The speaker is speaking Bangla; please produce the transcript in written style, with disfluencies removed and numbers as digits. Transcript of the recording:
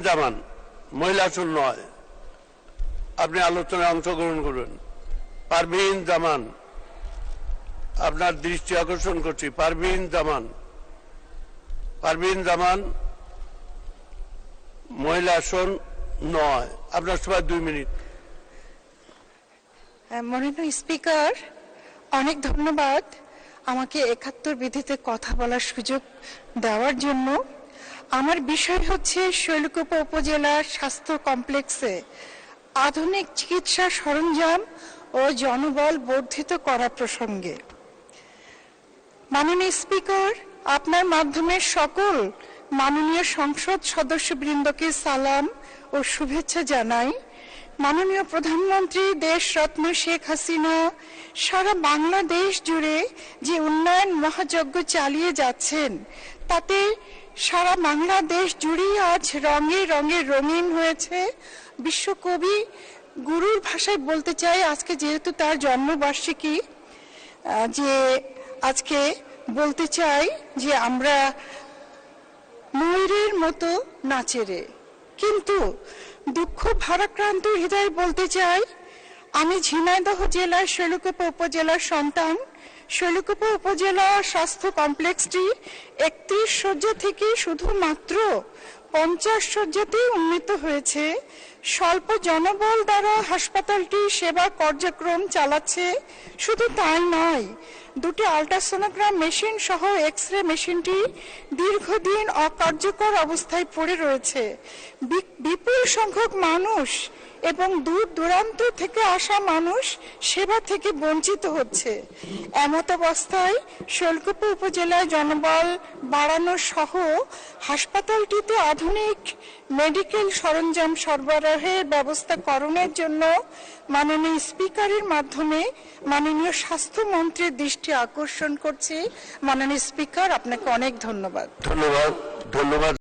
জামান মহিলা আসন নয়, আপনি আলোচনায় অংশগ্রহণ করুন। পারভিন জামান, আপনার দৃষ্টি আকর্ষণ করছি। পারভিন জামান মহিলা আসন নয়, আপনার সবাই 2 মিনিট। মাননীয় স্পিকার, অনেক ধন্যবাদ আমাকে 71 বিধিতে কথা বলার সুযোগ দেওয়ার জন্য। আমার বিষয় হচ্ছে শৈলকুপা উপজেলার স্বাস্থ্য কমপ্লেক্সে আধুনিক চিকিৎসা সরঞ্জাম ও জনবল বর্ধিত করা প্রসঙ্গে। মাননীয় স্পিকার, আপনার মাধ্যমে সকল মাননীয় সংসদ সদস্যবৃন্দকে সালাম ও শুভেচ্ছা জানাই। মাননীয় প্রধানমন্ত্রী দেশরত্ন শেখ হাসিনা সারা বাংলাদেশ জুড়ে যে উন্নয়ন মহাযজ্ঞ চালিয়ে যাচ্ছেন, তাতে সারা বাংলাদেশ জুড়েই আজ রঙে রঙে রঙিন হয়েছে। বিশ্বকবি গুরুর ভাষায় বলতে চাই, আজকে যেহেতু তার জন্মবার্ষিকী, যে আজকে বলতে চাই যে আমরা ময়ূরের মতো নাচে রে। কিন্তু দুঃখ ভারাক্রান্ত হৃদয় বলতে চাই, আমি ঝিনাইদহ জেলার শৈলকুপা উপজেলার সন্তান। শৈলকুপা উপজেলা স্বাস্থ্য কমপ্লেক্সটি 31 শয্যা থেকে শুধুমাত্র 50 শয্যাতেই উন্নীত হয়েছে। স্বল্প জনবল দ্বারা হাসপাতালটি সেবা কার্যক্রম চালাচ্ছে। শুধু তাই নয়, 2টি আল্ট্রাসোনোগ্রাম মেশিন সহ এক্স-রে মেশিনটি দীর্ঘদিন অকার্যকর অবস্থায় পড়ে রয়েছে। বিপুল সংখ্যক মানুষ এবং দূর দূরান্ত থেকে আসা মানুষ সেবা থেকে বঞ্চিত হচ্ছে। এমত অবস্থায় শৈলকুপা উপজেলায় জনবল বাড়ানো সহ হাসপাতালটিতে আধুনিক মেডিকেল সরঞ্জাম সরবরাহের ব্যবস্থা করণের জন্য মাননীয় স্পিকারের মাধ্যমে মাননীয় স্বাস্থ্যমন্ত্রীর দৃষ্টি আকর্ষণ করছি। মাননীয় স্পিকার, আপনাকে অনেক ধন্যবাদ। ধন্যবাদ।